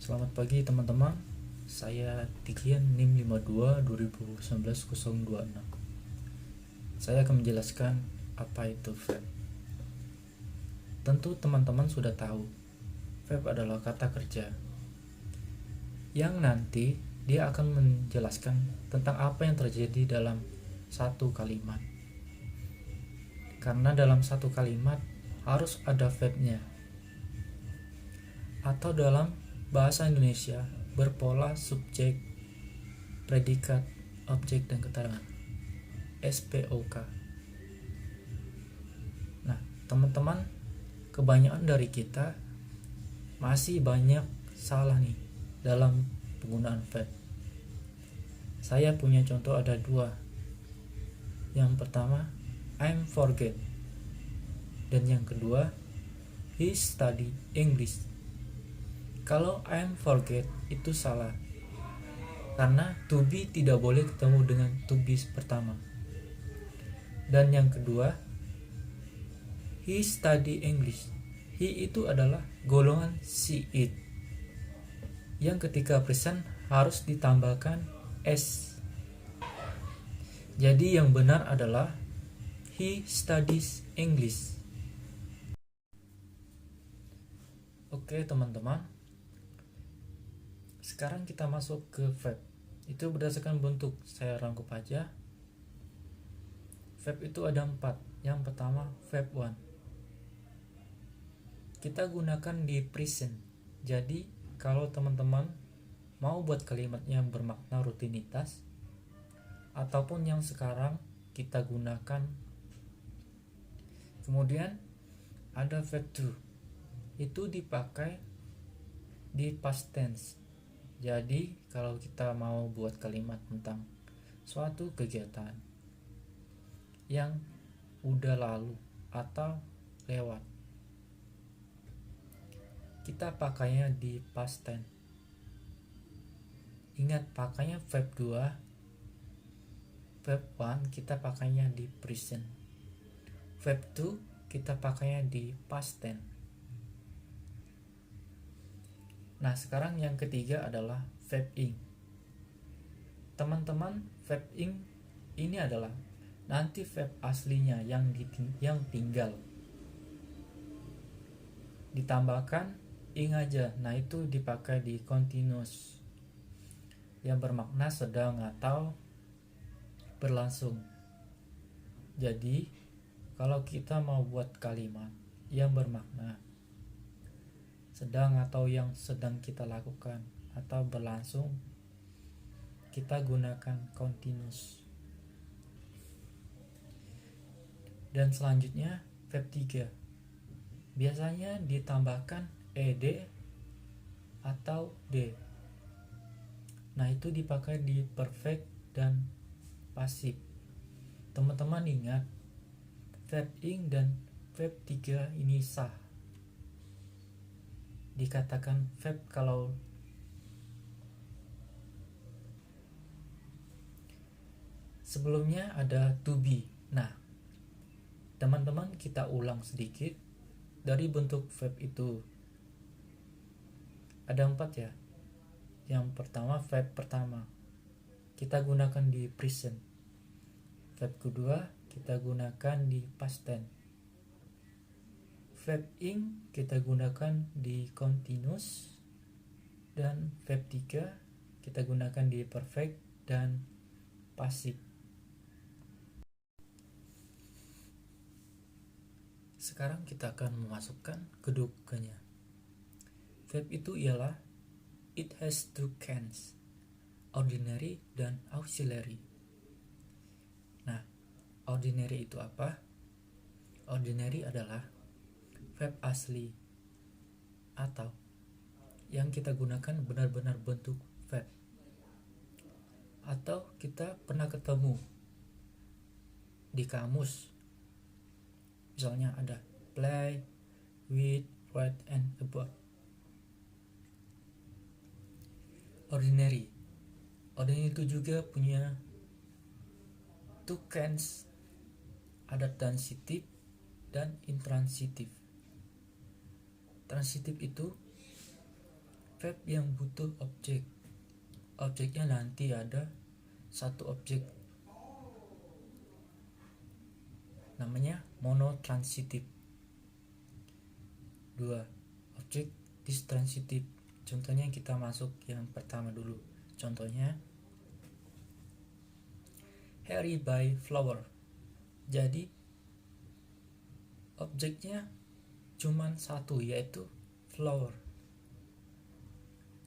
Selamat pagi teman-teman. Saya Tikian NIM 52 2019 026. Saya akan menjelaskan apa itu verb. Tentu teman-teman sudah tahu, verb adalah kata kerja yang nanti dia akan menjelaskan tentang apa yang terjadi dalam satu kalimat. Karena dalam satu kalimat harus ada verbnya. Atau dalam bahasa Indonesia berpola subjek, predikat, objek, dan keterangan, SPOK. Nah, teman-teman, kebanyakan dari kita masih banyak salah nih dalam penggunaan verb. Saya punya contoh ada dua. Yang pertama, I'm forget, dan yang kedua, he study English. Kalau I'm forget itu salah, karena to be tidak boleh ketemu dengan to be pertama. Dan yang kedua, he study English. He itu adalah golongan si it, yang ketika present harus ditambahkan s. Jadi yang benar adalah he studies English. Oke teman-teman, sekarang kita masuk ke verb. Itu berdasarkan bentuk, saya rangkup aja. Verb itu ada 4. Yang pertama, verb 1. Kita gunakan di present. Jadi, kalau teman-teman mau buat kalimat yang bermakna rutinitas, ataupun yang sekarang kita gunakan. Kemudian, ada verb 2. Itu dipakai di past tense. Jadi, kalau kita mau buat kalimat tentang suatu kegiatan yang udah lalu atau lewat, kita pakainya di past tense. Ingat, pakainya verb 2, verb 1 kita pakainya di present, verb 2 kita pakainya di past tense. Nah, sekarang yang ketiga adalah verb ing. Teman-teman, verb ing ini adalah nanti verb aslinya yang tinggal ditambahkan ing aja. Nah, itu dipakai di continuous yang bermakna sedang atau berlangsung. Jadi, kalau kita mau buat kalimat yang bermakna sedang atau yang sedang kita lakukan atau berlangsung, kita gunakan continuous. Dan selanjutnya verb 3. Biasanya ditambahkan ed atau d. Nah, itu dipakai di perfect dan pasif. Teman-teman ingat, verb ing dan verb 3 ini sah. Dikatakan verb kalau sebelumnya ada to be. Nah, teman-teman kita ulang sedikit dari bentuk verb itu. Ada 4 ya. Yang pertama, verb pertama kita gunakan di present. Verb kedua kita gunakan di past tense. Verb ing kita gunakan di continuous, dan verb 3 kita gunakan di perfect dan pasif. Sekarang kita akan memasukkan kedudukannya. Verb itu ialah it has two tenses, ordinary dan auxiliary. Nah, ordinary itu apa? Ordinary adalah verb asli atau yang kita gunakan benar-benar bentuk verb, atau kita pernah ketemu di kamus. Misalnya ada play, with, write, and about. Ordinary itu juga punya two tenses, ada transitif dan intransitif. Transitif itu verb yang butuh objek. Objeknya nanti ada satu objek namanya monotransitif, dua objek distransitif. Contohnya kita masuk yang pertama dulu. Contohnya Harry buy flower. Jadi objeknya cuman satu, yaitu flower.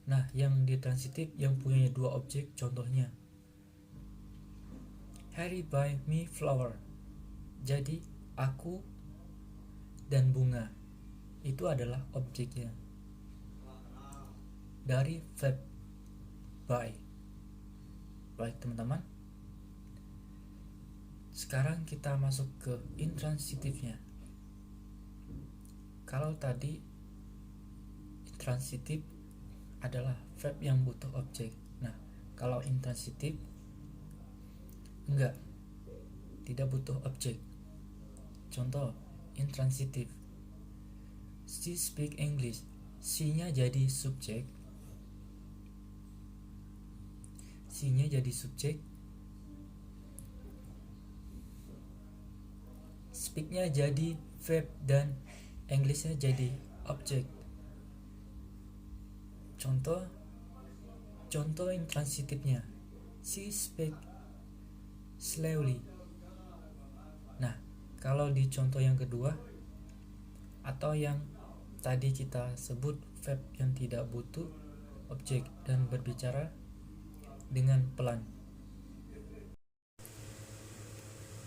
Nah, yang ditransitif yang punya dua objek, contohnya Harry buy me flower. Jadi aku dan bunga itu adalah objeknya dari verb buy. Baik teman-teman, sekarang kita masuk ke intransitifnya. Kalau tadi intransitif adalah verb yang butuh objek. Nah, kalau intransitif enggak, tidak butuh objek. Contoh intransitif, she speak English. She-nya jadi subjek, she-nya jadi subjek, speak-nya jadi verb, dan English-nya jadi objek. Contoh intransitifnya, she speak slowly. Nah, kalau di contoh yang kedua atau yang tadi kita sebut verb yang tidak butuh objek dan berbicara dengan pelan.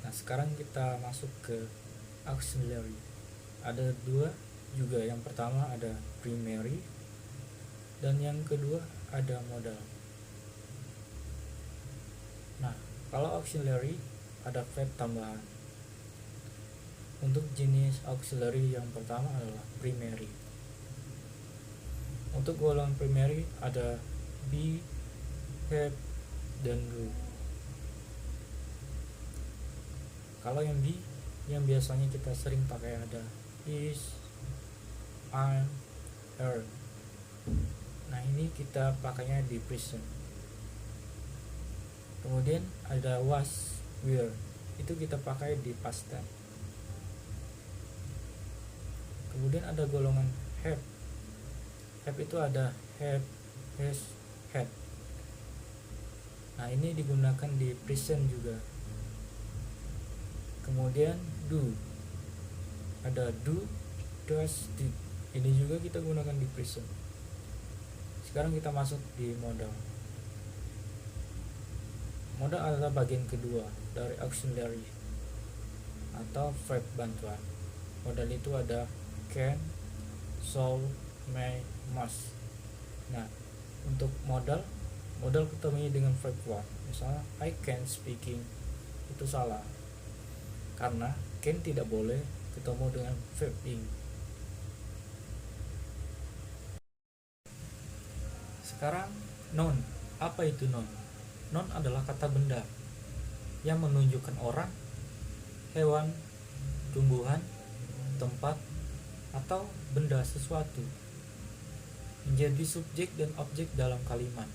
Nah, sekarang kita masuk ke auxiliary. Ada dua juga. Yang pertama ada primary dan yang kedua ada modal. Nah, kalau auxiliary ada verb tambahan. Untuk jenis auxiliary yang pertama adalah primary. Untuk golongan primary ada be, have, dan do. Kalau yang be, yang biasanya kita sering pakai ada is, am, are. Nah, ini kita pakainya di present. Kemudian ada was, were. Itu kita pakai di past tense. Kemudian ada golongan have. Have itu ada have, has, had. Nah, ini digunakan di present juga. Kemudian do. Ada do, does, did. Ini juga kita gunakan di present. Sekarang kita masuk di modal. Modal adalah bagian kedua dari auxiliary atau verb bantuan. Modal itu ada can, shall, may, must. Nah, untuk modal ketemunya dengan verb one. Misalnya I can speaking, itu salah karena can tidak boleh ketemu dengan verb ing. Sekarang noun. Apa itu noun? Noun adalah kata benda yang menunjukkan orang, hewan, tumbuhan, tempat, atau benda sesuatu, menjadi subjek dan objek dalam kalimat.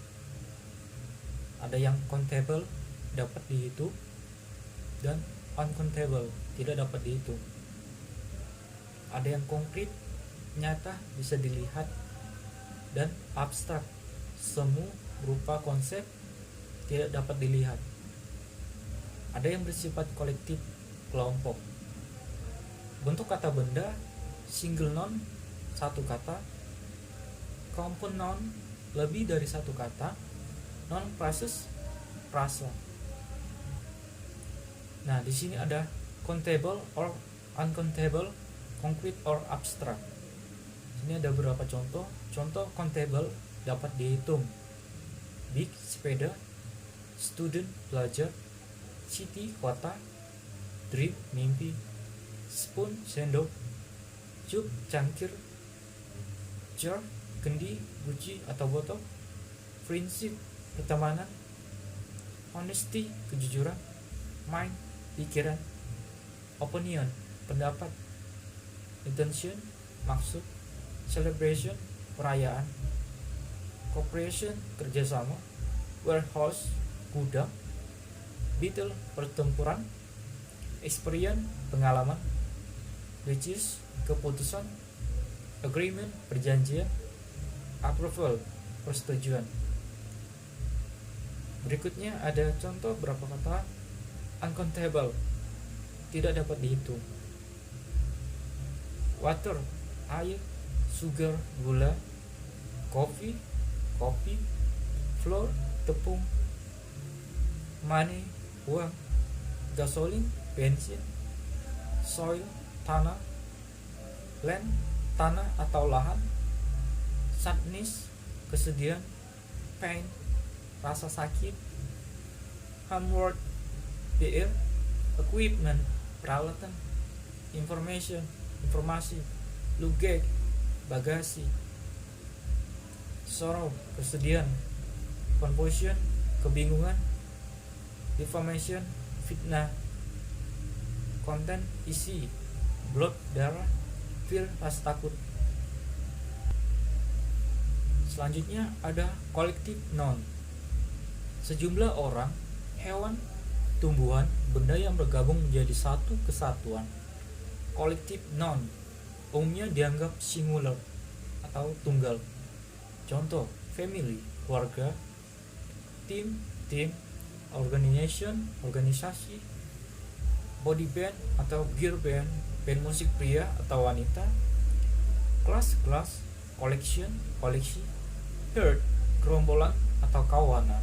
Ada yang countable, dapat dihitung, dan uncountable, tidak dapat dihitung. Ada yang konkret, nyata, bisa dilihat, dan abstrak, semu, berupa konsep, tidak dapat dilihat. Ada yang bersifat kolektif, kelompok. Bentuk kata benda, single noun, satu kata, compound noun, lebih dari satu kata, non phrases, frasa. Nah, di sini ada countable or uncountable, concrete or abstract. Ini ada beberapa contoh. Contoh countable, dapat dihitung. Big, sepeda. Student, pelajar. City, kota. Dream, mimpi. Spoon, sendok. Cup, cangkir. Jar, kendi, guci atau botol. Friendship, pertemanan. Honesty, kejujuran. Mind, pikiran. Opinion, pendapat. Intention, maksud. Celebration, perayaan. cooperation kerjasama, warehouse gudang, battle pertempuran, experience pengalaman, riches keputusan, agreement perjanjian, approval persetujuan. Berikutnya ada contoh beberapa kata uncountable, tidak dapat dihitung. Water, air, sugar, gula, coffee, kopi, flour, tepung, money, uang, gasolin, bensin, soil, tanah, land, tanah atau lahan, sadness, kesedihan, pain, rasa sakit, homework, PR, equipment, peralatan, information, informasi, luggage, bagasi, sorrow, kesedihan, confusion, kebingungan, defamation, fitnah, content, isi, blood, darah, fear, rasa takut. Selanjutnya ada collective noun, sejumlah orang, hewan, tumbuhan, benda yang bergabung menjadi satu kesatuan. Collective noun umumnya dianggap singular atau tunggal. Contoh, family, keluarga, team, organization, organisasi, body band atau gear band, band musik pria atau wanita, class, collection, koleksi, herd, gerombolan atau kawanan,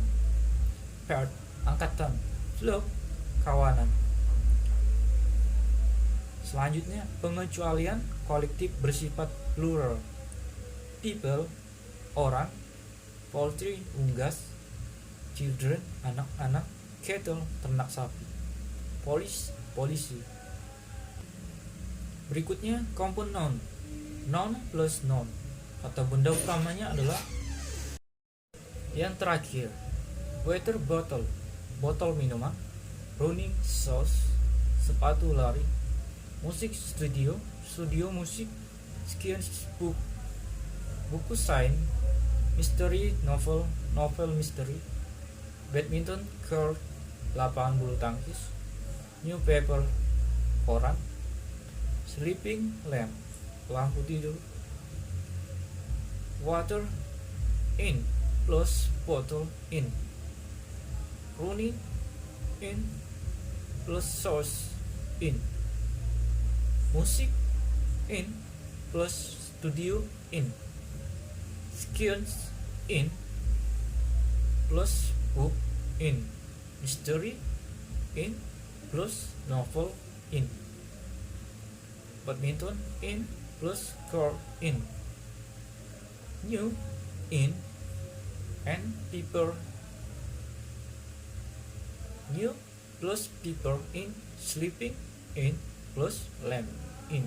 herd, angkatan, flock, kawanan. Selanjutnya, pengecualian kolektif bersifat plural. People, orang, poultry, unggas, children, anak-anak, cattle, ternak sapi, police, polisi. Berikutnya, compound noun, noun plus noun. Kata benda utamanya adalah yang terakhir, water bottle, botol minuman, running sauce, sepatu lari, musik studio, studio musik, science book, buku sains, mystery novel, novel misteri, badminton court, lapangan bulu tangkis, newspaper, koran, sleeping lamp, lampu tidur, water in plus bottle in, running in plus source in, musik in plus studio in, skills in plus book in, mystery in plus novel in, badminton in plus court in, new in, and paper, new plus paper in, sleeping in plus lamp in.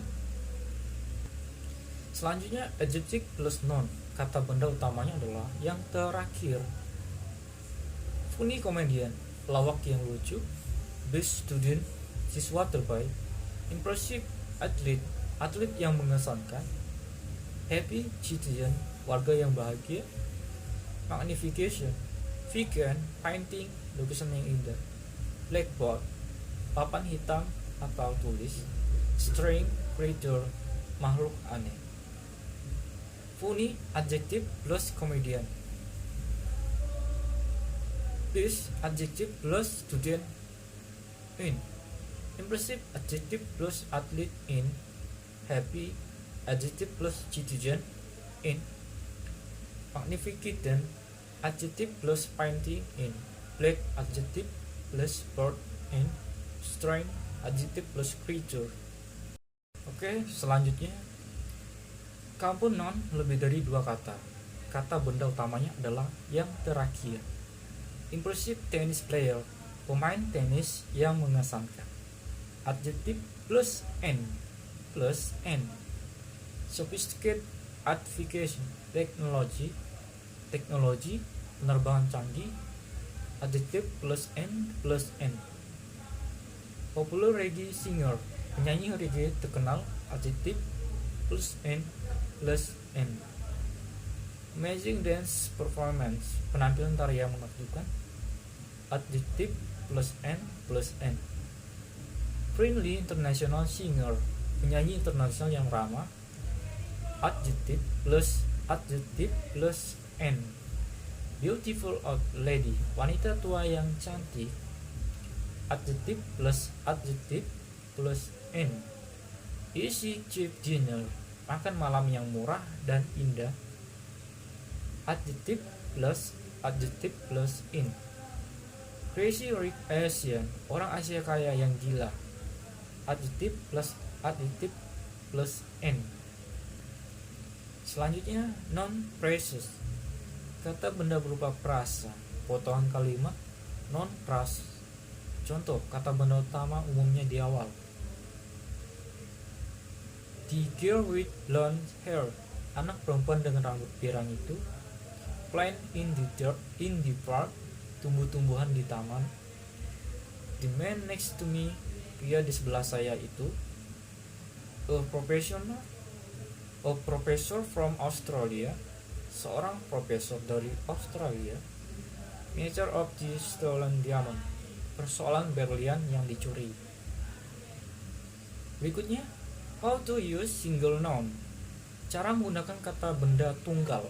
Selanjutnya adjective plus noun. Kata benda utamanya adalah yang terakhir. Funny comedian, pelawak yang lucu. Best student, siswa terbaik. Impressive athlete, atlet yang mengesankan. Happy citizen, warga yang bahagia. Magnification, vegan, painting, lukisan yang indah. Blackboard, papan hitam atau tulis. Strange creature, makhluk aneh. Funny adjective plus comedian. Best adjective plus student in. Impressive adjective plus athlete in. Happy adjective plus citizen in. Magnificent adjective plus painting in. Black adjective plus bird in. Strange adjective plus creature. Oke, selanjutnya compound noun lebih dari dua kata. Kata benda utamanya adalah yang terakhir. Impressive tennis player, pemain tenis yang mengesankan. Adjective plus n. Sophisticated application, teknologi, penerbangan canggih. Adjective plus n. Popular reggae singer, penyanyi reggae terkenal. Adjective plus n. Amazing dance performance, penampilan tari yang menakjubkan. Adjective plus n. Friendly international singer, penyanyi internasional yang ramah. Adjective plus n. Beautiful old lady, wanita tua yang cantik. Adjective plus n. Easy cheap dinner, makan malam yang murah dan indah. Adjective plus in. Crazy rich Asian, orang Asia kaya yang gila. Adjective plus n. Selanjutnya non phrases, kata benda berupa frasa, potongan kalimat non phrase. Contoh kata benda utama umumnya di awal. The girl with blonde hair, anak perempuan dengan rambut pirang itu. Plant in the park, tumbuh-tumbuhan di taman. The man next to me, pria di sebelah saya itu. A professor from Australia, seorang profesor dari Australia. Nature of the stolen diamond, persoalan berlian yang dicuri. Berikutnya, how to use single noun, cara menggunakan kata benda tunggal.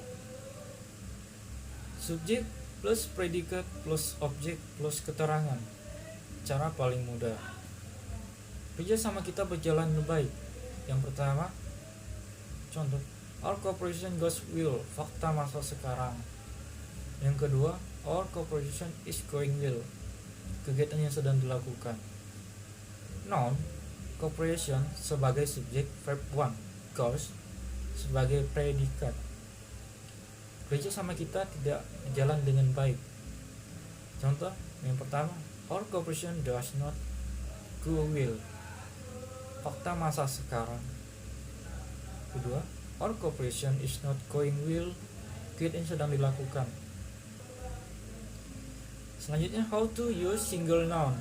Subjek plus predikat plus objek plus keterangan, cara paling mudah. Kerja sama kita berjalan baik. Yang pertama, contoh, our cooperation goes well, fakta masa sekarang. Yang kedua, our cooperation is going well, kegiatan yang sedang dilakukan. Noun, cooperation sebagai subjek, verb 1, goes sebagai predikat. Kerja sama kita tidak berjalan dengan baik. Contoh yang pertama, our cooperation does not go well, fakta masa sekarang. Kedua, our cooperation is not going well, kegiatan sedang dilakukan. Selanjutnya, how to use single noun,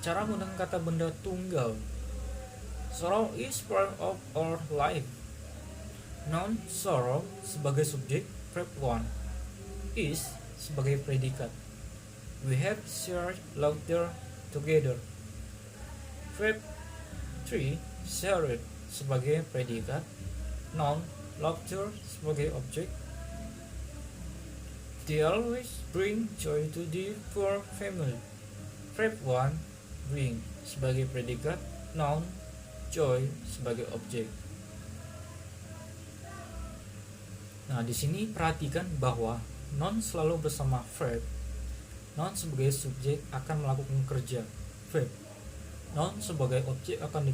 cara menggunakan kata benda tunggal. Sorrow is part of our life. Noun sorrow sebagai subjek, verb 1, is sebagai predikat. We have shared laughter together. Verb 3, shared sebagai predikat. Noun laughter sebagai objek. They always bring joy to the poor family. Verb 1, bring sebagai predikat. Noun joy sebagai objek. Nah, di sini perhatikan bahwa noun selalu bersama verb. Noun sebagai subjek akan melakukan kerja, verb. Noun sebagai objek akan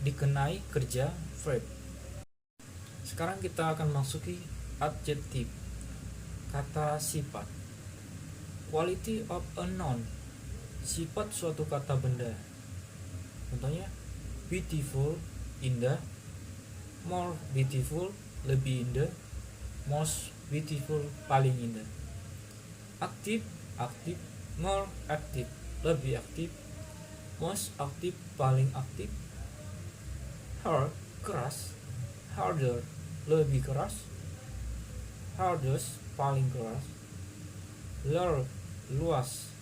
dikenai kerja, verb. Sekarang kita akan masuki adjektif, kata sifat. Quality of a noun, sifat suatu kata benda. Contohnya, beautiful, indah. More beautiful, lebih indah. Most beautiful, paling indah. Aktif, aktif. More aktif, lebih aktif. Most aktif, paling aktif. Hard, keras. Harder, lebih keras. Hardest, paling keras. Large, luas.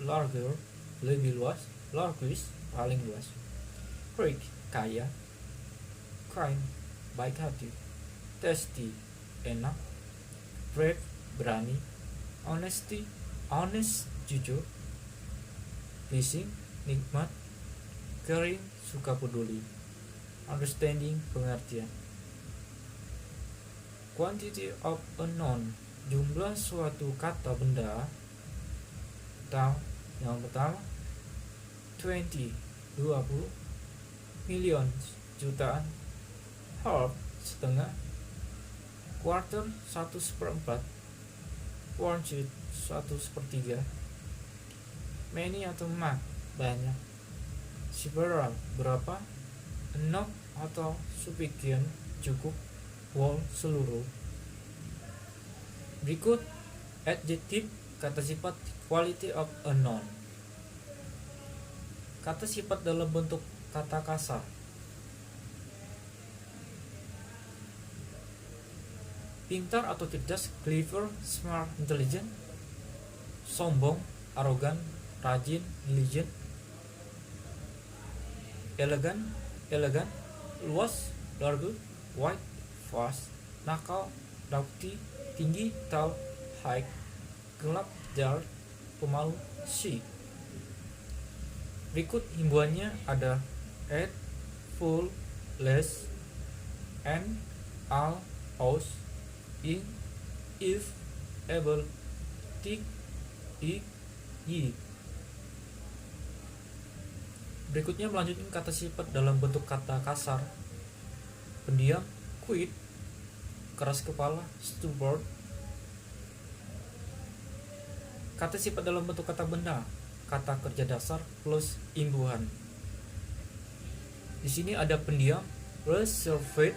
Larger, lebih luas. Largest, paling luas. Rich, kaya. Kind, baik hati. Tasty, enak. Brave, berani. Honesty, honest, jujur. Pleasing, nikmat. Caring, suka peduli. Understanding, pengertian. Quantity of a noun, jumlah suatu kata benda. Yang pertama, 20, 20. Million, jutaan. Half, setengah. Quarter, 1/4. One-third, 1/3. Many atau much, banyak. Several, berapa. Enough atau sufficient, cukup. Whole, seluruh. Berikut adjektif, kata sifat quality of a noun. Kata sifat dalam bentuk kata kasar. Pintar atau cerdas, clever, smart, intelligent. Sombong, arogan, rajin, diligent. Elegan, luas, large, wide, fast. Nakal, naughty, tinggi, tall, high. Gelap, dark, pemalu, shy. Berikut himbauannya ada at, full, less, and, all, aus, in, if, able, tik, ik, yi. Berikutnya melanjutkan kata sifat dalam bentuk kata kasar. Pendiam, quiet, keras kepala, stubborn. Kata sifat dalam bentuk kata benda, kata kerja dasar plus imbuhan. Di sini ada pendiam, reserved,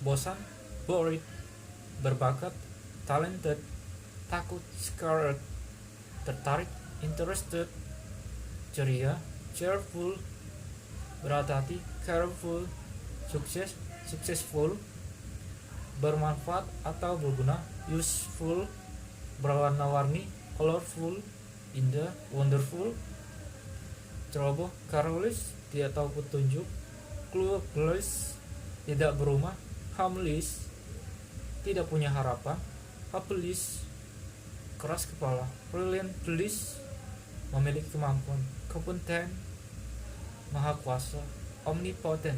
bosan, bored, berbakat, talented, takut, scared, tertarik, interested, ceria, cheerful, berhati-hati, careful, sukses, successful, bermanfaat atau berguna, useful, berwarna-warni, colorful, indah, wonderful, ceroboh, careless, tidak tahu petunjuk, clueless, tidak berumah, harmless, tidak punya harapan, hopeless, keras kepala, relentless, memiliki kemampuan, competent, maha kuasa, omnipotent.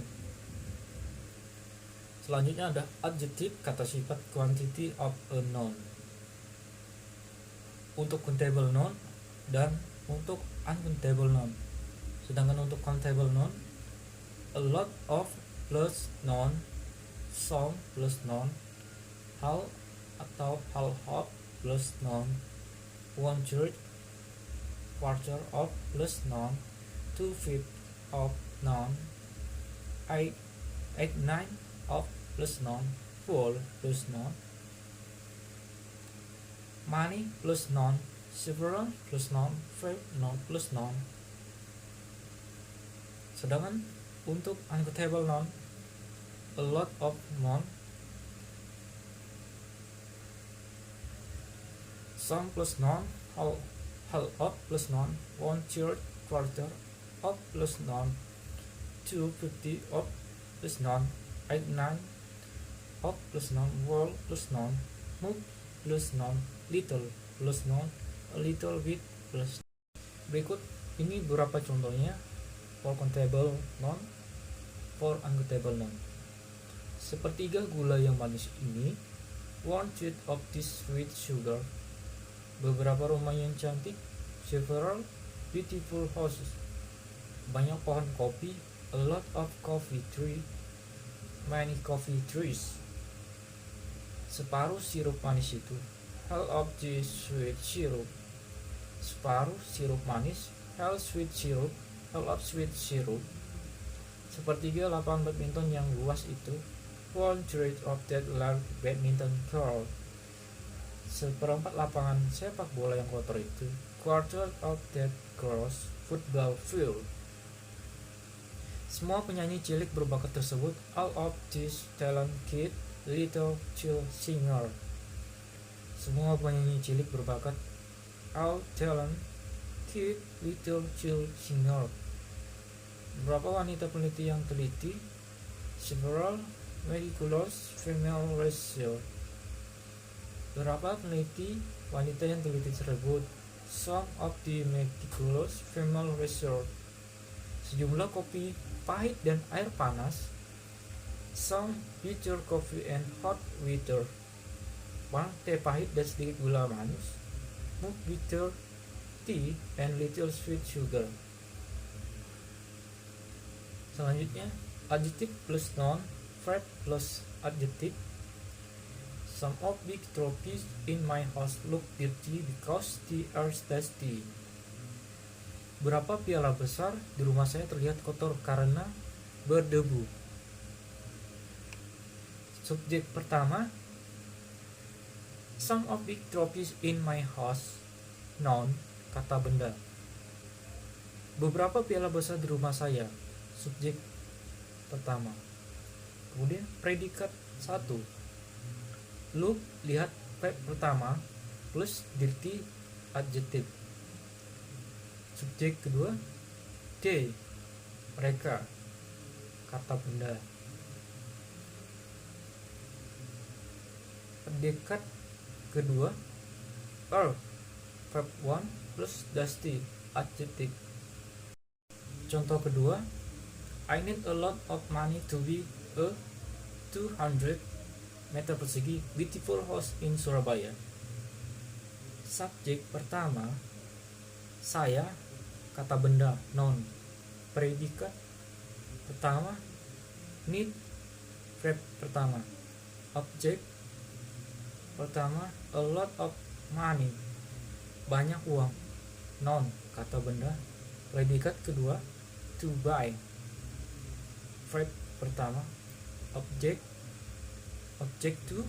Selanjutnya ada adjective, kata sifat quantity of a noun. Untuk countable noun dan untuk uncountable noun. Sedangkan untuk countable noun, a lot of plus noun, some plus noun, hal atau half plus noun, 1/3, quarter of plus noun, 2/5 of noun, 8/9 of plus noun, full plus noun, money plus noun, several plus noun, five noun plus noun. Sedangkan untuk uncountable noun, a lot of noun, some plus noun, half of plus noun, 1/3, quarter of plus noun, 2/5 of plus noun, 8/9 of plus noun, whole plus noun, move plus noun, little plus noun, a little bit plus. Berikut ini beberapa contohnya for countable noun, for uncountable noun. Sepertiga gula yang manis ini, 1/3 of this sweet sugar. Beberapa rumah yang cantik, several beautiful houses. Banyak pohon kopi, a lot of coffee tree, many coffee trees. Separuh sirup manis itu, half of the sweet syrup. Separuh sirup manis, half sweet syrup, half of sweet syrup. Sepertiga lapangan badminton yang luas itu, 1/3 of that large badminton court. Seperempat lapangan sepak bola yang kotor itu, quarter of that gross football field. Semua penyanyi cilik berbakat tersebut, all of these talented little child singer. Semua penyanyi cilik berbakat, all talented little child singer. Beberapa wanita peneliti yang teliti, several meticulous female researchers. Beberapa peneliti wanita yang teliti tersebut, some of the meticulous female researchers. Sejumlah kopi pahit dan air panas, some bitter coffee and hot water. One teh pahit dan sedikit gula manis, move bitter tea and little sweet sugar. Selanjutnya adjective plus noun, verb plus adjective. Some of big trophies in my house look dirty because they are dusty. Berapa piala besar di rumah saya terlihat kotor karena berdebu. Subjek pertama, some of big trophies in my house, noun, kata benda. Beberapa piala besar di rumah saya, subjek pertama. Kemudian predikat 1, Lu lihat verb pertama plus dirty adjective. Subjek kedua they, mereka, kata benda. Predikat kedua are, verb 1 plus dusty adjective. Contoh kedua, I need a lot of money to be a 200 meter persegi beautiful house in Surabaya. Subjek pertama saya, kata benda noun. Predikat pertama need, verb pertama. Objek pertama a lot of money, banyak uang, noun, kata benda. Predikat kedua to buy, verb pertama. Objek to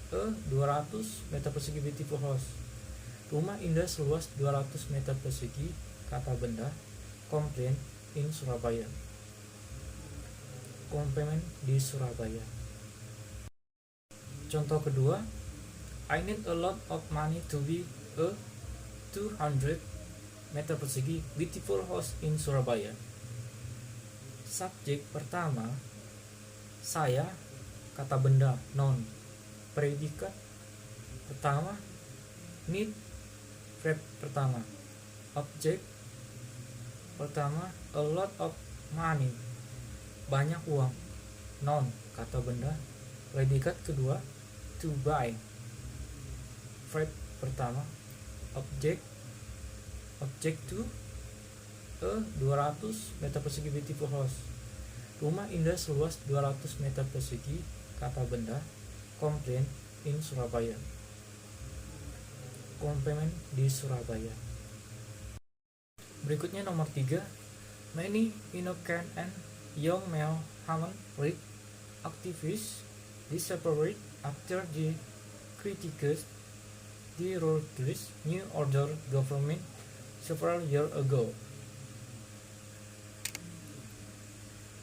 a 200 meter persegi beautiful house, rumah indah seluas 200 meter persegi, kata benda. Complain in Surabaya, komplement di Surabaya. Contoh kedua, I need a lot of money to be a 200 meter persegi beautiful house in Surabaya. Subjek pertama saya, kata benda noun. Predikat pertama need, verb pertama. Objek pertama a lot of money, banyak uang, noun, kata benda. Predikat kedua to buy, verb pertama. Objek to a 200 meter persegi beautiful house, rumah indah seluas 200 meter persegi, kata benda. Complain in Surabaya, komplement di Surabaya. Berikutnya nomor 3, many innocent and young male human rights activists disappeared after the critics the ruthless New Order government several years ago.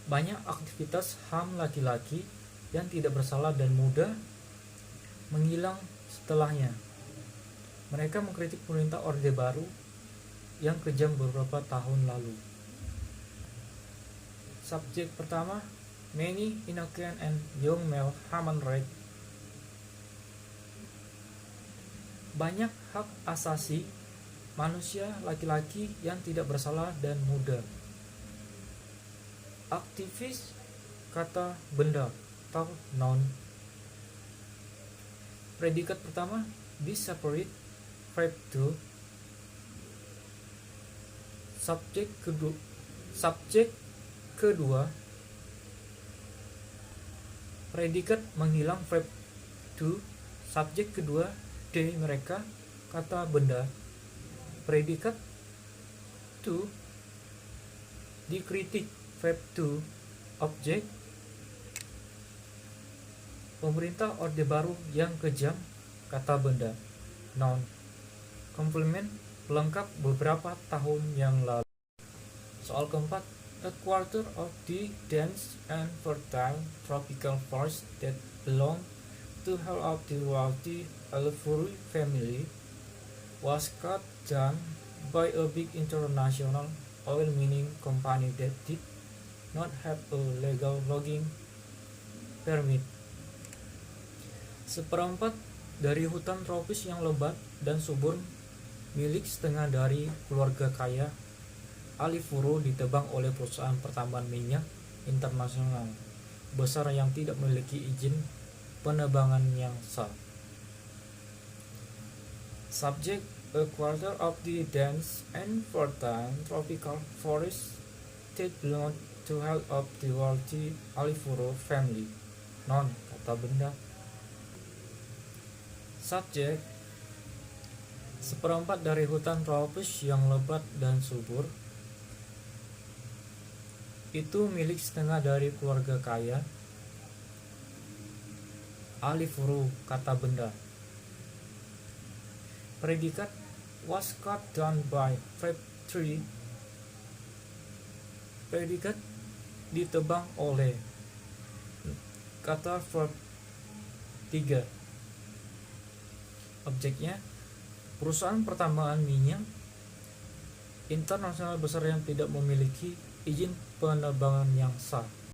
Banyak aktivitas HAM laki-laki yang tidak bersalah dan muda menghilang setelahnya. Mereka mengkritik pemerintah Orde Baru yang kejam beberapa tahun lalu. Subjek pertama, many innocent and young male human rights. Banyak hak asasi manusia laki-laki yang tidak bersalah dan muda. Aktivis, kata benda atau noun. Predikat pertama disappeared, verb to. Subjek kedua predikat menghilang, verb to. Subjek kedua they, mereka, kata benda. Predikat to dikritik, verb to. Objek pemerintah Orde Baru yang kejam, kata benda, noun. Komplement pelengkap beberapa tahun yang lalu. Soal keempat, a quarter of the dense and fertile tropical forest that belong to half of the wealthy Alfuri family was cut down by a big international oil mining company that did not have a legal logging permit. Seperempat dari hutan tropis yang lebat dan subur milik setengah dari keluarga kaya Alifuro ditebang oleh perusahaan pertambangan minyak internasional besar yang tidak memiliki izin penebangan yang sah. Subject, a quarter of the dense and fertile tropical forest that belonged to half of the wealthy Alifuro family, noun, kata benda. Subject, seperempat dari hutan tropis yang lebat dan subur itu milik setengah dari keluarga kaya Alifuro, kata benda. Predikat was cut down by, verb 3. Predikat ditebang oleh, kata verb 3. Objeknya, perusahaan pertambangan minyak internasional besar yang tidak memiliki izin penerbangan yang sah.